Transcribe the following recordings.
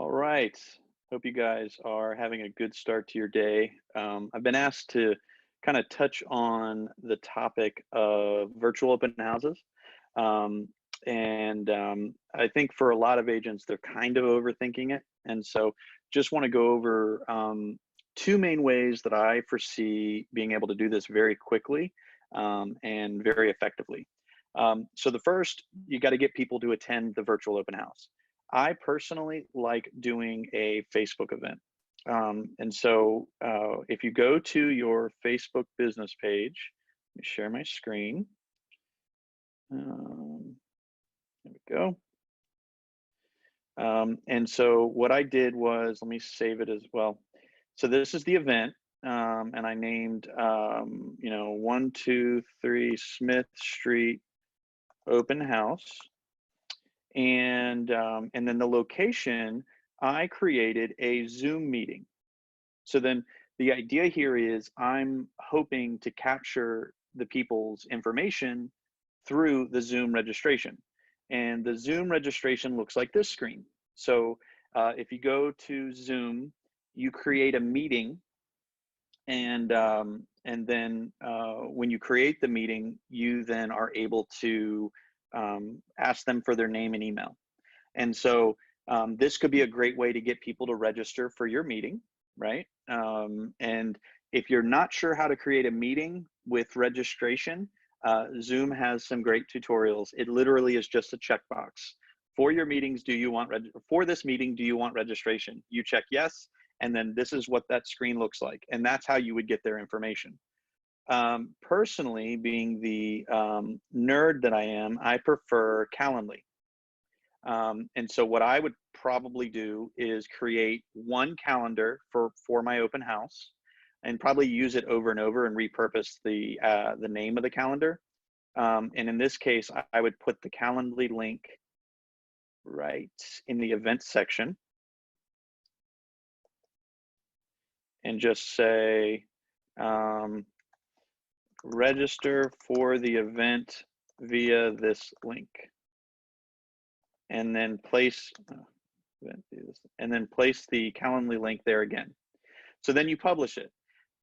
All right. Hope you guys are having a good start to your day. I've been asked to kind of touch on the topic of virtual open houses. Um, and I think for a lot of agents, they're kind of overthinking it. And so just want to go over two main ways that I foresee being able to do this very quickly and very effectively. So the first, you got to get people to attend the virtual open house. I personally like doing a Facebook event. And so if you go to your Facebook business page, let me share my screen. There we go. And so what I did was, let me save it as well. So this is the event, and I named, 123 Smith Street Open House. And then the location, I created a Zoom meeting. So then the idea here is I'm hoping to capture the people's information through the Zoom registration. And the Zoom registration looks like this screen. So if you go to Zoom, you create a meeting, and then when you create the meeting, you then are able to ask them for their name and email. And so this could be a great way to get people to register for your meeting, right? And if you're not sure how to create a meeting with registration, Zoom has some great tutorials. It literally is just a checkbox. For your meetings, for this meeting, do you want registration? You check yes, and then this is what that screen looks like. And that's how you would get their information. Personally, being the nerd that I am, I prefer Calendly. And so what I would probably do is create one calendar for my open house, and probably use it over and over and repurpose the name of the calendar. And in this case, I would put the Calendly link right in the event section, and just say register for the event via this link, and then place the Calendly link there again. So then you publish it.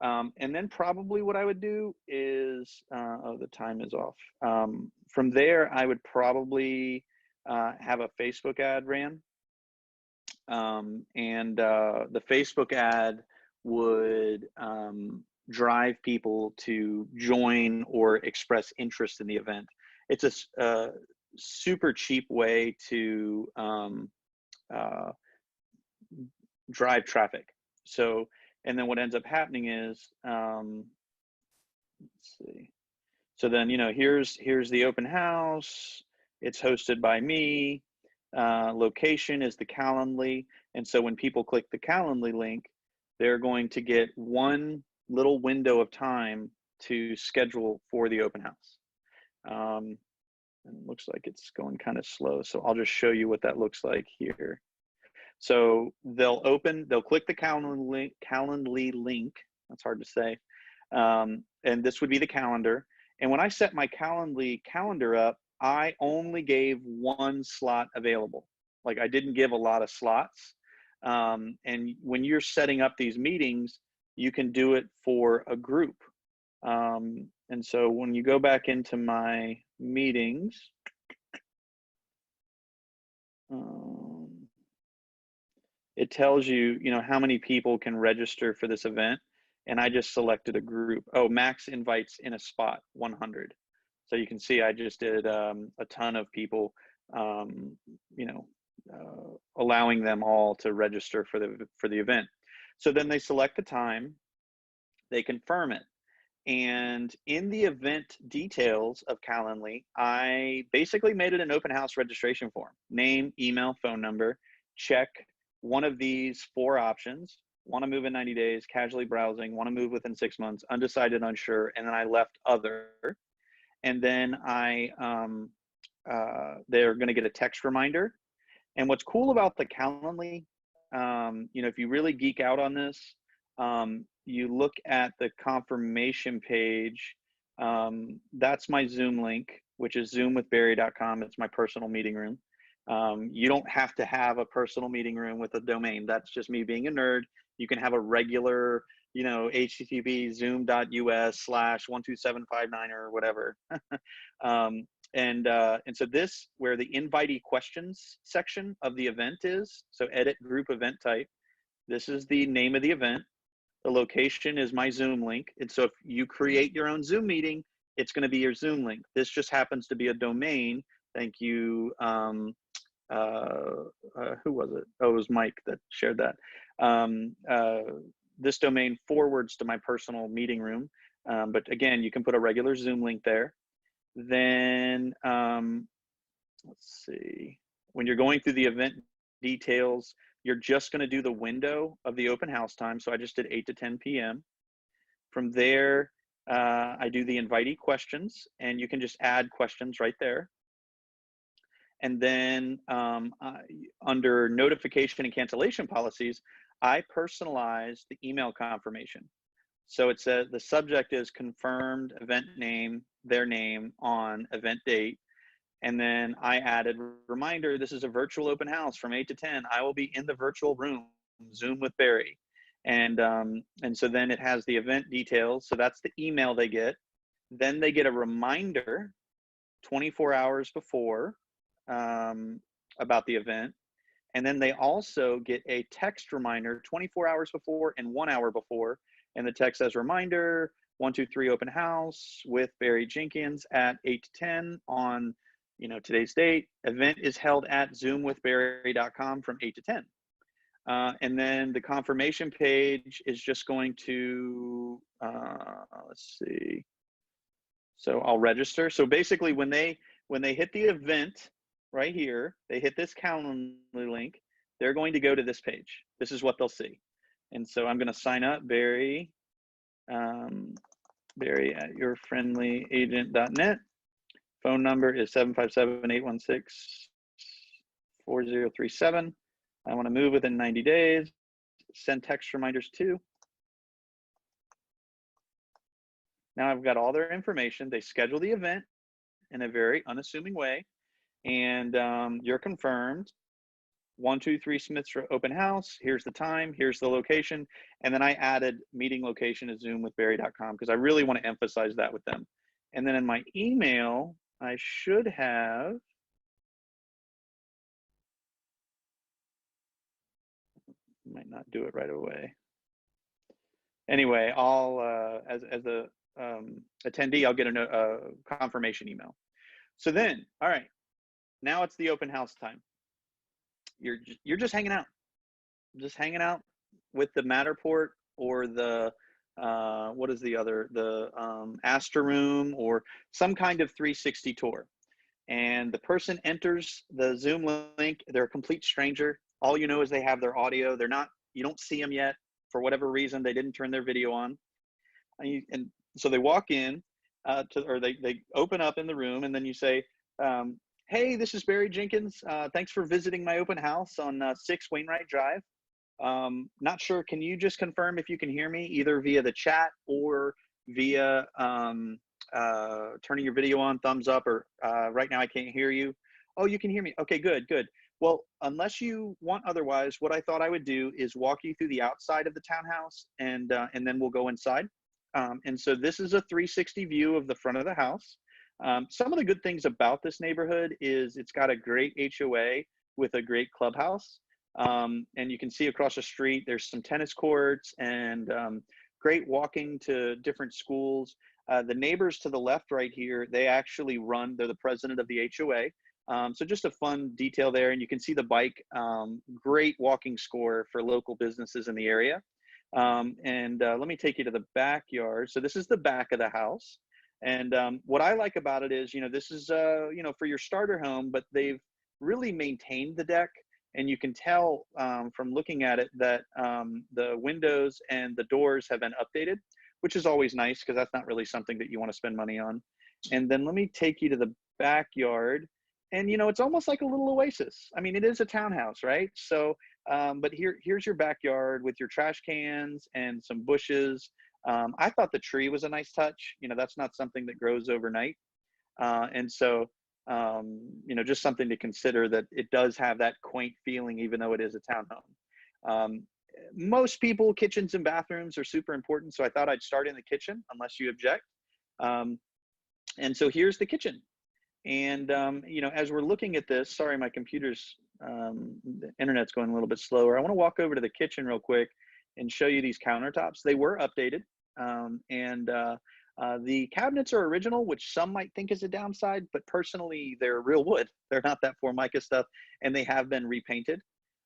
And then probably what I would do is, the time is off. From there, I would probably have a Facebook ad ran. The Facebook ad would drive people to join or express interest in the event. It's a super cheap way to drive traffic. So, and then what ends up happening is, let's see. So then, here's the open house. It's hosted by me. Location is the Calendly. And so when people click the Calendly link, they're going to get one little window of time to schedule for the open house. And it looks like it's going kind of slow. So I'll just show you what that looks like here. So they'll click the Calendly link. That's hard to say. And this would be the calendar. And when I set my Calendly calendar up, I only gave one slot available. Like, I didn't give a lot of slots. And when you're setting up these meetings, you can do it for a group. And so when you go back into my meetings, it tells you, how many people can register for this event. And I just selected a group. Oh, max invites in a spot, 100. So you can see I just did a ton of people, allowing them all to register for the event. So then they select the time, they confirm it. And in the event details of Calendly, I basically made it an open house registration form: name, email, phone number. Check one of these 4 options: want to move in 90 days, casually browsing, want to move within 6 months, undecided, unsure, and then I left other. And then they're going to get a text reminder. And what's cool about the Calendly, if you really geek out on this, you look at the confirmation page. That's my Zoom link, which is zoomwithbarry.com. It's my personal meeting room. You don't have to have a personal meeting room with a domain. That's just me being a nerd. You can have a regular, HTTP zoom.us/12759 or whatever. And so this, where the invitee questions section of the event is, so edit group event type, this is the name of the event. The location is my Zoom link. And so if you create your own Zoom meeting, it's going to be your Zoom link. This just happens to be a domain. Thank you. Who was it? Oh, it was Mike that shared that. This domain forwards to my personal meeting room. But again, you can put a regular Zoom link there. Then let's see, when you're going through the event details, you're just going to do the window of the open house time. So I just did 8 to 10 p.m. From there, I do the invitee questions, and you can just add questions right there. And then under notification and cancellation policies, I personalize the email confirmation. So it says the subject is confirmed event name, their name on event date. And then I added reminder, this is a virtual open house from 8 to 10. I will be in the virtual room, Zoom with Barry. And so then it has the event details. So that's the email they get. Then they get a reminder 24 hours before about the event. And then they also get a text reminder 24 hours before and 1 hour before. And the text says reminder, 123 open house with Barry Jenkins at 8 to 10 on today's date. Event is held at zoomwithbarry.com from 8 to 10. And then the confirmation page is just going to, let's see. So I'll register. So basically when they hit the event right here, they hit this Calendly link, they're going to go to this page. This is what they'll see. And so I'm going to sign up, Barry, Barry at yourfriendlyagent.net. Phone number is 757-816-4037. I want to move within 90 days. Send text reminders to. Now I've got all their information. They schedule the event in a very unassuming way. And you're confirmed. 123 Smith's open house. Here's the time. Here's the location. And then I added meeting location at zoomwithbarry.com because I really want to emphasize that with them. And then in my email, I should have, might not do it right away. Anyway, I'll as a attendee, I'll get a confirmation email. So then, all right, now it's the open house time. You're just hanging out, with the Matterport or the what is the other, the Astor Room or some kind of 360 tour. And the person enters the Zoom link. They're a complete stranger. All you know is they have their audio. You don't see them yet. For whatever reason, they didn't turn their video on. And so they walk in or they open up in the room, and then you say, hey, this is Barry Jenkins. Thanks for visiting my open house on 6 Wainwright Drive. Not sure, can you just confirm if you can hear me either via the chat or via turning your video on, thumbs up, or right now I can't hear you. Oh, you can hear me. Okay, good. Well, unless you want otherwise, what I thought I would do is walk you through the outside of the townhouse, and then we'll go inside. And so this is a 360 view of the front of the house. Some of the good things about this neighborhood is it's got a great HOA with a great clubhouse. And you can see across the street, there's some tennis courts and great walking to different schools. The neighbors to the left right here, they actually they're the president of the HOA. So just a fun detail there. And you can see the bike, great walking score for local businesses in the area. Let me take you to the backyard. So this is the back of the house. And what I like about it is, this is, for your starter home, but they've really maintained the deck. And you can tell from looking at it that the windows and the doors have been updated, which is always nice because that's not really something that you want to spend money on. And then let me take you to the backyard. And, it's almost like a little oasis. I mean, it is a townhouse, right? So, but here's your backyard with your trash cans and some bushes. I thought the tree was a nice touch. That's not something that grows overnight. And so You know, just something to consider, that it does have that quaint feeling, even though it is a townhome. Most people, kitchens and bathrooms are super important, so I thought I'd start in the kitchen, unless you object. And so here's the kitchen. And, you know, as we're looking at this, sorry, my computer's, the internet's going a little bit slower. I want to walk over to the kitchen real quick and show you these countertops. They were updated. The cabinets are original, which some might think is a downside, but personally, they're real wood. They're not that Formica stuff, and they have been repainted.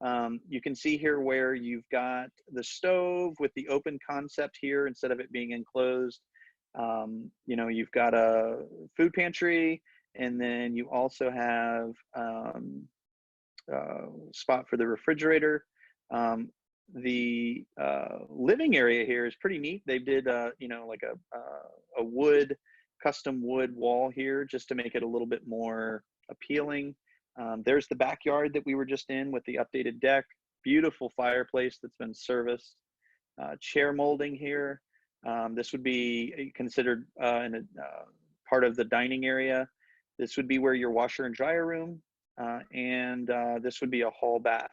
You can see here where you've got the stove with the open concept here instead of it being enclosed. You know, you've got a food pantry, and then you also have spot for the refrigerator. The living area here is pretty neat. They did, you know, like a wood, custom wood wall here, just to make it a little bit more appealing. There's the backyard that we were just in with the updated deck. Beautiful fireplace that's been serviced. Chair molding here. This would be considered in a part of the dining area. This would be where your washer and dryer room, and this would be a hall bath.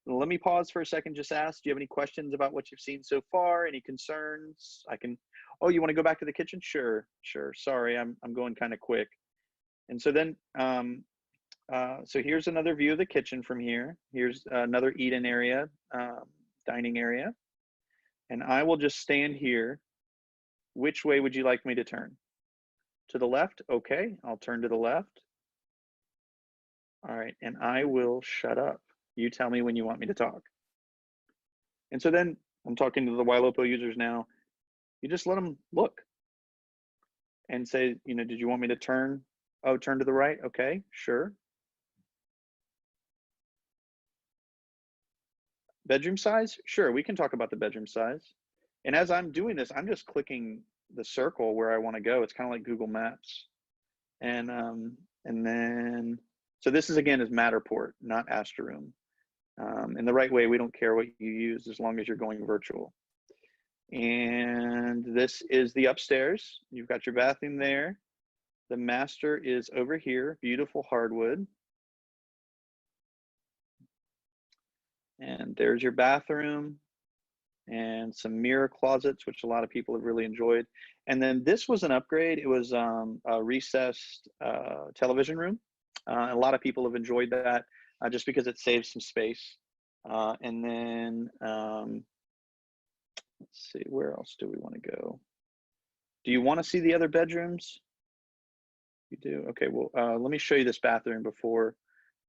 Let me pause for a second, just ask, do you have any questions about what you've seen so far? Any concerns? I can, oh, you want to go back to the kitchen? Sure, sure. Sorry, I'm going kind of quick. And so then, so here's another view of the kitchen from here. Here's another eat-in area, dining area. And I will just stand here. Which way would you like me to turn? To the left? Okay, I'll turn to the left. All right, and I will shut up. You tell me when you want me to talk. And so then I'm talking to the Ylopo users now. You just let them look and say, you know, did you want me to turn? Oh, turn to the right? Okay, sure. Bedroom size? Sure, we can talk about the bedroom size. And as I'm doing this, I'm just clicking the circle where I want to go. It's kind of like Google Maps. And then, so this is, again, is Matterport, not Astroom. In the right way, we don't care what you use as long as you're going virtual. And this is the upstairs. You've got your bathroom there. The master is over here, beautiful hardwood. And there's your bathroom and some mirror closets, which a lot of people have really enjoyed. And then this was an upgrade. It was a recessed television room. A lot of people have enjoyed that just because it saves some space. And then, let's see, where else do we want to go? Do you want to see the other bedrooms? You do? Okay, well, let me show you this bathroom before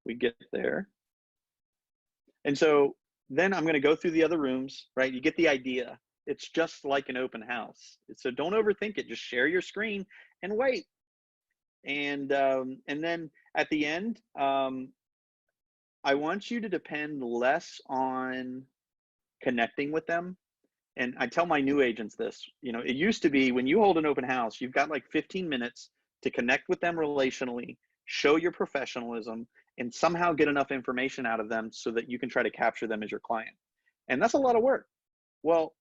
we get there. And so then I'm going to go through the other rooms, right? You get the idea. It's just like an open house. So don't overthink it. Just share your screen and wait. And then at the end, I want you to depend less on connecting with them. And I tell my new agents this, you know, it used to be when you hold an open house, you've got like 15 minutes to connect with them relationally, show your professionalism, and somehow get enough information out of them so that you can try to capture them as your client. And that's a lot of work. Well,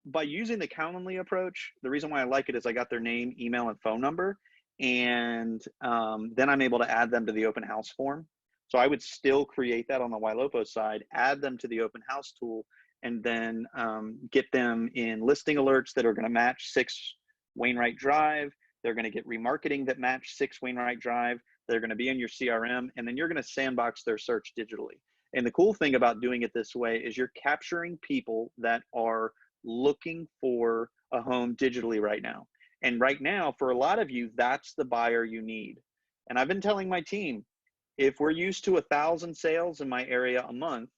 by using the Calendly approach, the reason why I like it is I got their name, email, and phone number. And then I'm able to add them to the open house form. So I would still create that on the Ylopo side, add them to the open house tool, and then get them in listing alerts that are going to match 6 Wainwright Drive. They're going to get remarketing that match 6 Wainwright Drive. They're going to be in your CRM, and then you're going to sandbox their search digitally. And the cool thing about doing it this way is you're capturing people that are looking for a home digitally right now. And right now, for a lot of you, that's the buyer you need. And I've been telling my team, if we're used to 1,000 sales in my area a month,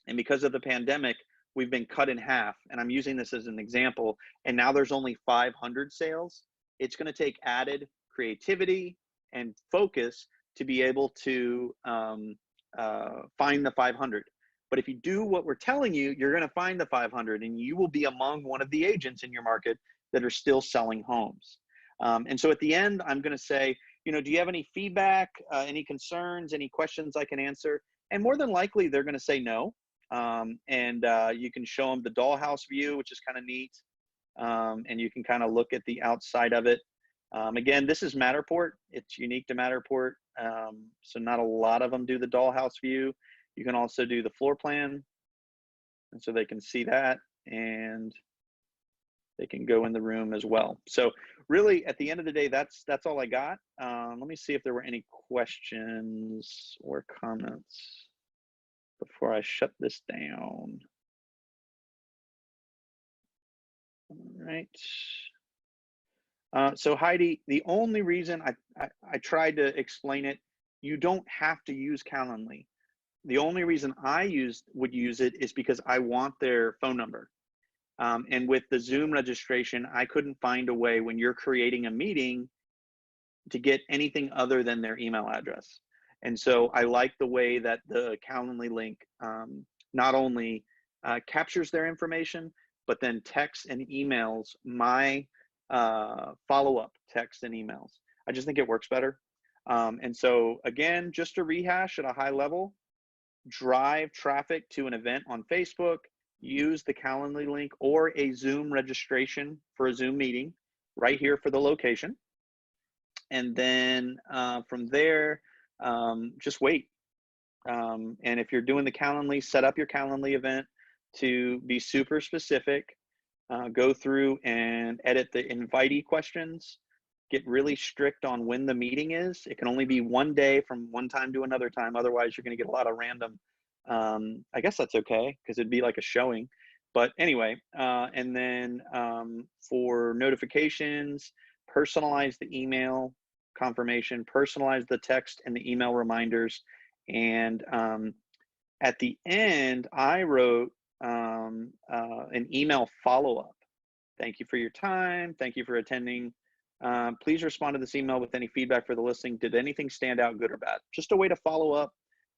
and because of the pandemic, we've been cut in half, and I'm using this as an example, and now there's only 500 sales, it's going to take added creativity and focus to be able to find the 500. But if you do what we're telling you, you're going to find the 500, and you will be among one of the agents in your market that are still selling homes. And so at the end, I'm going to say, you know, do you have any feedback, any concerns, any questions I can answer? And more than likely, they're going to say no. You can show them the dollhouse view, which is kind of neat. And you can kind of look at the outside of it. Again, this is Matterport. It's unique to Matterport. So not a lot of them do the dollhouse view. You can also do the floor plan. And so they can see that and they can go in the room as well. So really at the end of the day, that's all I got. Let me see if there were any questions or comments before I shut this down. All right. So Heidi, the only reason I tried to explain it, you don't have to use Calendly. The only reason I would use it is because I want their phone number. And with the Zoom registration, I couldn't find a way when you're creating a meeting to get anything other than their email address. And so I like the way that the Calendly link not only captures their information, but then texts and emails my follow-up texts and emails. I just think it works better. And so again, just to rehash at a high level, drive traffic to an event on Facebook, use the Calendly link or a Zoom registration for a Zoom meeting right here for the location. And then from there, just wait. And if you're doing the Calendly, set up your Calendly event to be super specific. Go through and edit the invitee questions. Get really strict on when the meeting is. It can only be one day from one time to another time. Otherwise, you're going to get a lot of random. I guess that's okay because it'd be like a showing. But anyway, and then for notifications, personalize the email confirmation, personalize the text and the email reminders. And at the end, I wrote an email follow-up. Thank you for your time. Thank you for attending. Please respond to this email with any feedback for the listing. Did anything stand out, good or bad? Just a way to follow up.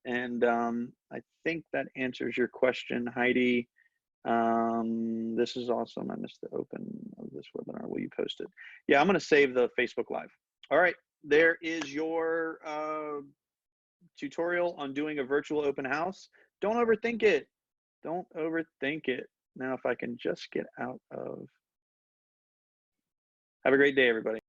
And I think that answers your question, Heidi. This is awesome. I missed the open of this webinar. Will you post it? Yeah, I'm going to save the Facebook Live. All right, there is your tutorial on doing a virtual open house. Don't overthink it. Don't overthink it. Now, if I can just get out of. Have a great day, everybody.